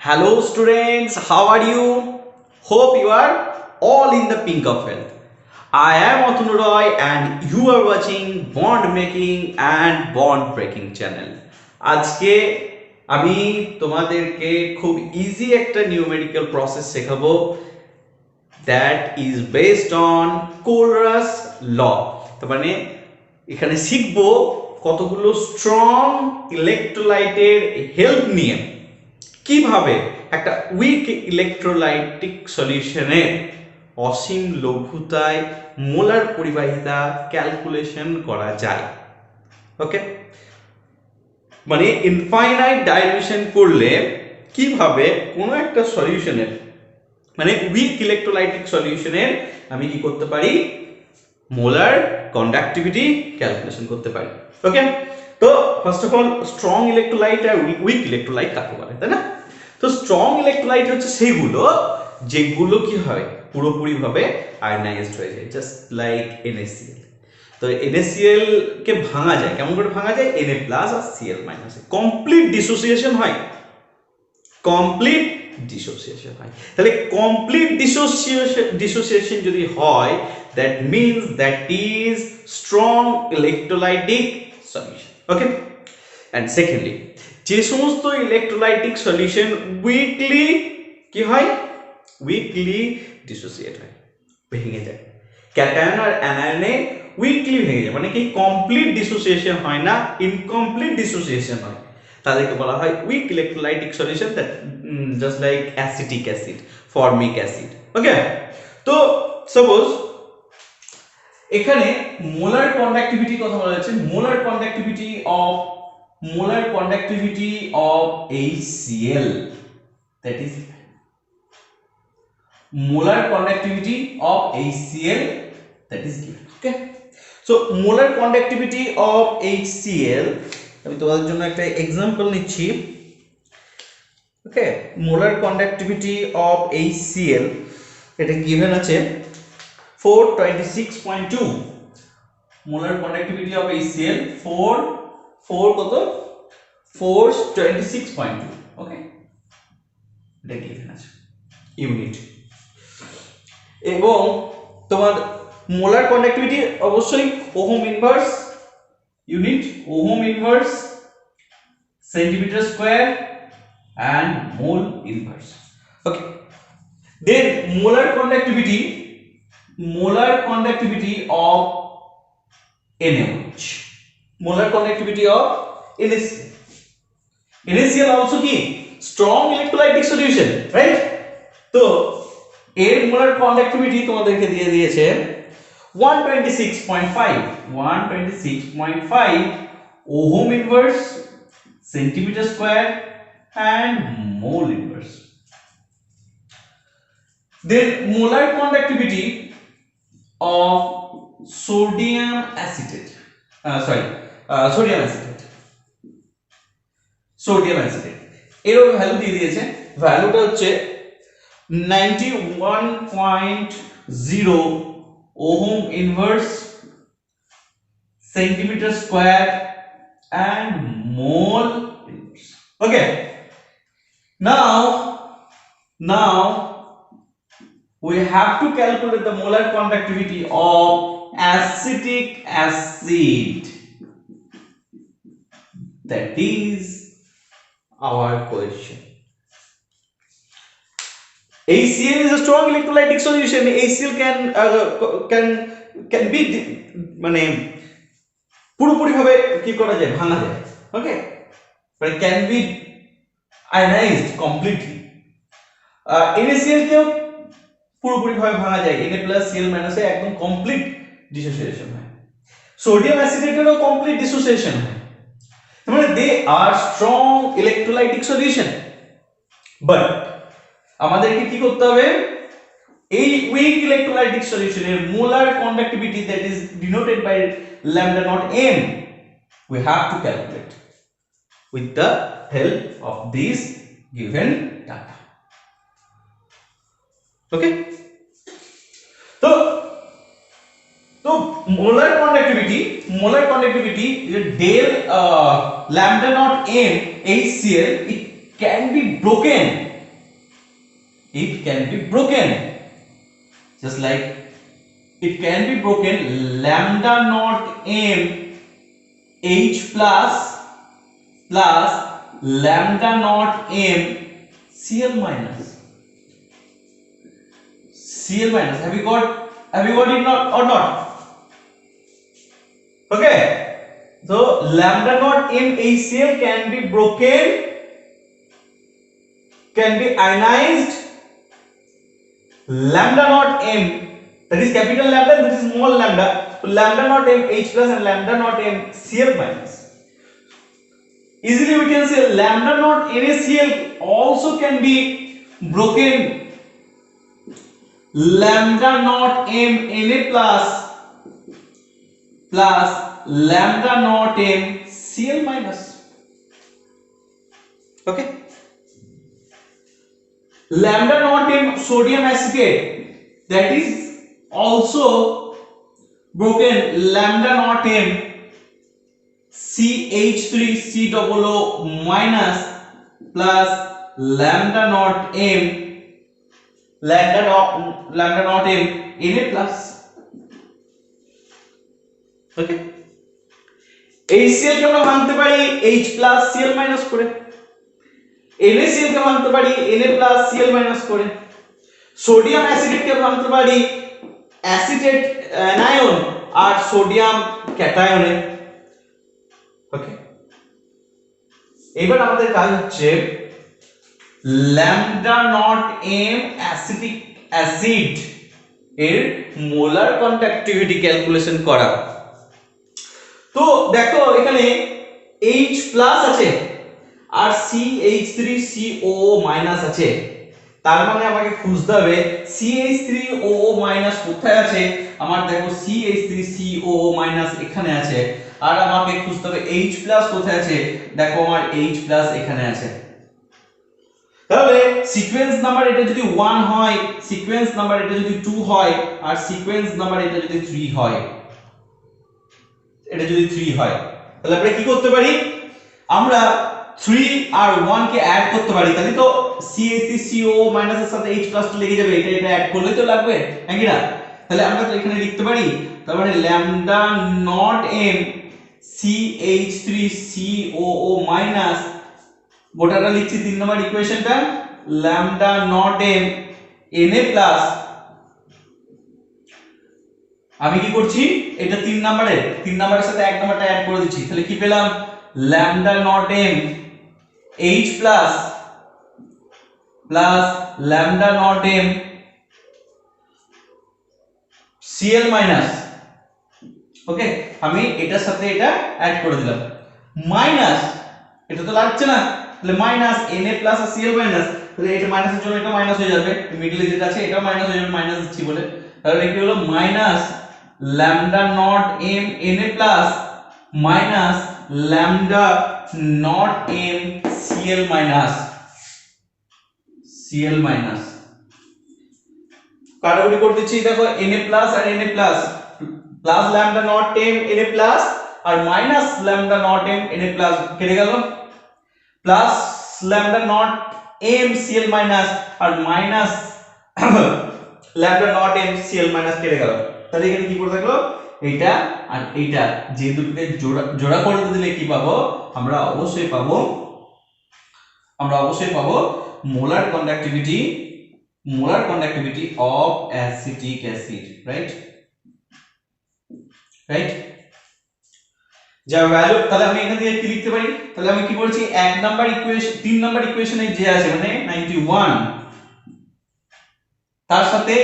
Hello students, how are you? Hope you are all in the pink of health. I am Atunu Roy and you are watching Bond Making and Bond Breaking channel. আজকে আমি তোমাদেরকে খুব easy একটা numerical process শেখাবো that is based on Kohlrausch law. তার মানে এখানে শিখবো কতগুলো স্ট্রং ইলেকট্রোলাইটের হেল্প নিয়ে কিভাবে একটা উইক ইলেকট্রোলাইটিক সলিউশনে অসীম লঘুতায় মোলার পরিবাহিতা ক্যালকুলেশন করা যায়। ওকে, মানে ইনফাইনাইট ডাইলিউশন করলে কিভাবে কোনো একটা সলিউশনের মানে উইক ইলেকট্রোলাইটিক সলিউশনের আমি কি করতে পারি, মোলার কন্ডাক্টিভিটি ক্যালকুলেশন করতে পারি। ওকে, তো first of all strong electrolyte আর উইক ইলেকট্রোলাইট কাকে বলে, তাই না? তো স্ট্রং ইলেকট্রোলাইট হচ্ছে সেইগুলো যেগুলো কি হয় পুরোপুরিভাবে আয়নাইজড হয়ে যায়, জাস্ট লাইক NaCl। তো NaCl কে ভাঙা যায়, কেমন করে ভাঙা যায়? Na প্লাস আর Cl মাইনাস, কমপ্লিট ডিসোসিয়েশন হয়, কমপ্লিট ডিসোসিয়েশন হয়। তাহলে কমপ্লিট ডিসোসিয়েশন যদি হয়, that means that is strong electrolytic solution. Okay, and secondly যে সমস্ত ইলেকট্রোলাইটিক সলিউশন উইকলি কি হয়, উইকলি ডিসোসিয়েট হয়, ভেঙে যায়, ক্যাটায়ন আর অ্যানায়নে উইকলি ভেঙে যায়, মানে কি কমপ্লিট ডিসোসিয়েশন হয় না, ইনকমপ্লিট ডিসোসিয়েশন হয়, তাদেরকে বলা হয় weak electrolytic solution, that just like acetic acid, formic acid. Okay, তো সাপোজ এখানে মোলার কন্ডাক্টিভিটি কথা বলা যাচ্ছে, molar conductivity of HCl, that is molar conductivity of HCl, that is given. Okay, so molar conductivity of HCl আমি তোমাদের জন্য একটা example নিচ্ছি। ওকে, molar conductivity of HCl এটা given আছে 426.2, molar conductivity of HCl 4 কত 426.2। ওকে, এটা given আছে ইউনিট, এবং তোমার মোলার কন্ডাক্টিভিটি অবশ্যই ohm inverse unit, ohm inverse, centimetre square and mole inverse. Okay, then molar conductivity of NaOH, molar conductivity of NaCl. NaCl also কি strong electrolytic solution, right? তো এর molar conductivity তোমাদেরকে দিয়ে দিয়েছে 126.5 ohm inverse, centimetre square and mole inverse. Then molar conductivity of sodium acetate, এর value দিয়ে দিয়েছে, ভ্যালুটা হচ্ছে 91.0 ohm inverse, centimetre square and mole inverse. Okay, now we have to calculate the molar conductivity of acetic acid, that is our question. HCl is a strong electrolytic solution. HCl can be মানে পুরোপুরি ভাবে কি করা যায়, ভাঙা যায়। ওকে, but it can be ionized completely. NaCl কেও পুরোপুরি ভাবে ভাঙা যায়, Na প্লাস Cl মাইনাসে একদম কমপ্লিট ডিসোসিয়েশন হয়, সোডিয়াম অ্যাসিটেটেরও কমপ্লিট ডিসোসিয়েশন হয়, মানে they are strong electrolytic solution. But আমাদেরকে কি করতে হবে, এই উইক ইলেকট্রোলাইটিক সলিউশনের molar conductivity, that is denoted by lambda naught m, we have to calculate with the help of these given data. Okay, so molar conductivity is del lambda naught m HCl, it can be broken it can be broken. Just like it can be broken lambda naught m h plus lambda naught m Cl minus. Cl minus. Have you got it not or not? Okay. So lambda naught m HCl can be broken, can be ionized. Lambda naught m, that is capital lambda, that is small lambda. So lambda naught m H plus and lambda naught m Cl minus. Easily we can say lambda naught NaCl also can be broken. Lambda naught m Na plus lambda naught m Cl minus. Okay. Lambda naught m sodium acetate, that is also broken. Lambda naught m CH3COO minus plus lambda naught m Na plus. Okay. HCl কে আমরা ভাঙতে পারি H plus Cl minus করে, NaCl কে ভাঙতে পারি Na plus Cl minus করে, sodium acetate কে ভাঙতে পারি acetate anion আর sodium ক্যাটায়নে। ওকে, এবার আমাদের কাজ হচ্ছে lambda naught m acetic acid এর মোলার কন্ডাক্টিভিটি ক্যালকুলেশন করা। তো দেখো এখানে H প্লাস আছে আর CH3COO মাইনাস আছে, তার মানে আমাকে খুঁজতে হবে CH3OO মাইনাস কোথায় আছে। আমার দেখো CH3COO মাইনাস এখানে আছে, আর আমাকে খুঁজতে হবে H প্লাস কোথায় আছে। দেখো আমার H প্লাস এখানে আছে। তাহলে সিকোয়েন্স নাম্বার এটা যদি 1 হয়, সিকোয়েন্স নাম্বার এটা যদি 2 হয়, আর সিকোয়েন্স নাম্বার এটা যদি 3 হয়, এটা যদি 3 হয়, তাহলে আমরা কি করতে পারি, আমরা 3 আর 1 কে অ্যাড করতে পারি। তাহলে তো CH3COO মাইনাস এর সাথে H প্লাস লেগে যাবে, এটা অ্যাড করলে তো লাগবে, নাকি না? তাহলে আমরা তো এখানে লিখতে পারি, তার মানে lambda naught m CH3COO minus, গোটাটা লিখছি 3 নম্বর ইকুয়েশনটা, lambda naught m Na plus, আমি কি করছি এটা 3 নাম্বারের সাথে 1 নাম্বারটা অ্যাড করে দিচ্ছি। তাহলে কি পেলাম, lambda naught m H plus lambda naught m Cl minus. Okay, আমি এটার সাথে এটা অ্যাড করে দিলাম, মাইনাস এটা তো লাগছে না, তাহলে মাইনাস Na প্লাস আর Cl মাইনাস, তাহলে এটা মাইনাসের জন্য এটা মাইনাস হয়ে যাবে, মিডলে যেটা আছে এটাও মাইনাস হয়ে যাবে, মাইনাস দিচ্ছি বলে। তাহলে কি হলো, minus lambda naught m Na plus minus lambda naught m Cl minus, কাটাকুটি করে দিচ্ছি। দেখো Na প্লাস আর Na plus, plus lambda naught m Na plus আর minus lambda naught m Na plus কেটে গেল, plus lambda naught m Cl minus আর minus lambda naught m Cl minus কেটে গেল। তাহলে এখানে কি পড়ে থাকলো, এইটা আর এইটা, যে দুটোকে জোড়া করে দিলে কি পাবো, আমরা অবশ্যই পাবো molar conductivity of acetic acid, right. যা ভ্যালু, তাহলে আমি এখান থেকে কি লিখতে পারি, তাহলে আমি কি বলছি, 3 নাম্বার ইকুয়েশনে যে আছে মানে 91, তার সাথে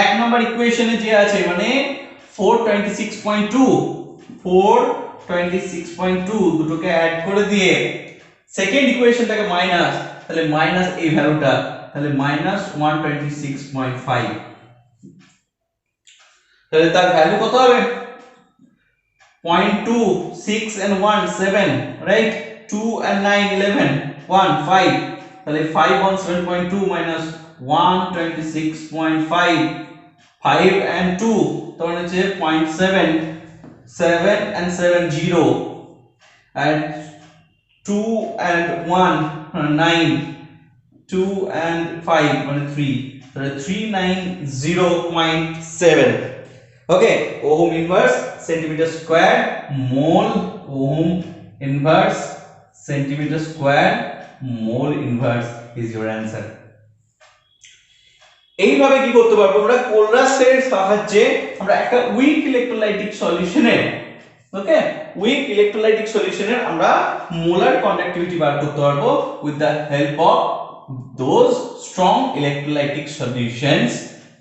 1 নাম্বার ইকুয়েশনে যে আছে মানে 426.2 দুটোকে অ্যাড করে দিয়ে সেকেন্ড ইকুয়েশনটাকে মাইনাস, তাহলে মাইনাস এই ভ্যালুটা, তাহলে মাইনাস 126.5, তাহলে তার ভ্যালু কত হবে, 0.2 6 and 1 7, right, 2 and 9 11 1 5, তাহলে 5 on 7.2 minus 126.5, 5 and 2 তাহলে হচ্ছে 0.7, 7 and 7 0, and 2 and 1 9, 2 and 5 মানে 3 তাহলে 390.7 okay ohm inverse centimetre square mole ohm inverse centimetre square mole inverse is your answer এইভাবে কি করতে পারবো আমরা কোলরাসের সাহায্যে আমরা একটা উইক ইলেক্ট্রোলাইটিক সলিউশনের ওকে উইক ইলেক্ট্রোলাইটিক সলিউশনের আমরা মোলার কন্ডাক্টিভিটি বার করতে পারবো with the help of those strong electrolytic solutions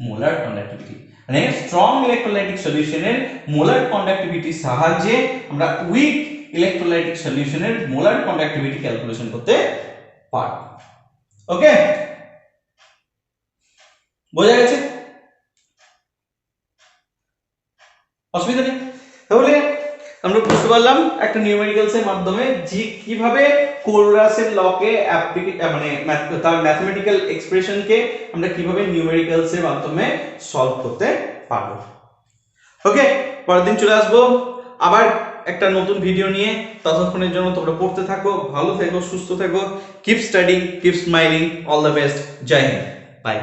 molar conductivity মানে স্ট্রং ইলেক্ট্রোলাইটিক সলিউশনের মোলার কন্ডাক্টিভিটির সাহায্যে আমরা উইক ইলেক্ট্রোলাইটিক সলিউশনের মোলার কন্ডাক্টিভিটি ক্যালকুলেশন করতে পারবো ওকে বোঝা গেছে অসুবিধা নেই তাহলে আমরা বুঝতে পারলাম একটা নিউমেরিক্যালস এর মাধ্যমে যে কিভাবে কোলরাসের লকে মানে তার ম্যাথমেটিক্যাল এক্সপ্রেশনকে আমরা কিভাবে নিউমেরিক্যালস এর মাধ্যমে সলভ করতে পারবো ওকে পরের দিন চলে আসবো আবার একটা নতুন ভিডিও নিয়ে ততক্ষণের জন্য তোমরা পড়তে থাকো ভালো থেকো সুস্থ থেকো keep studying keep smiling all the best জয় হিন্দ বাই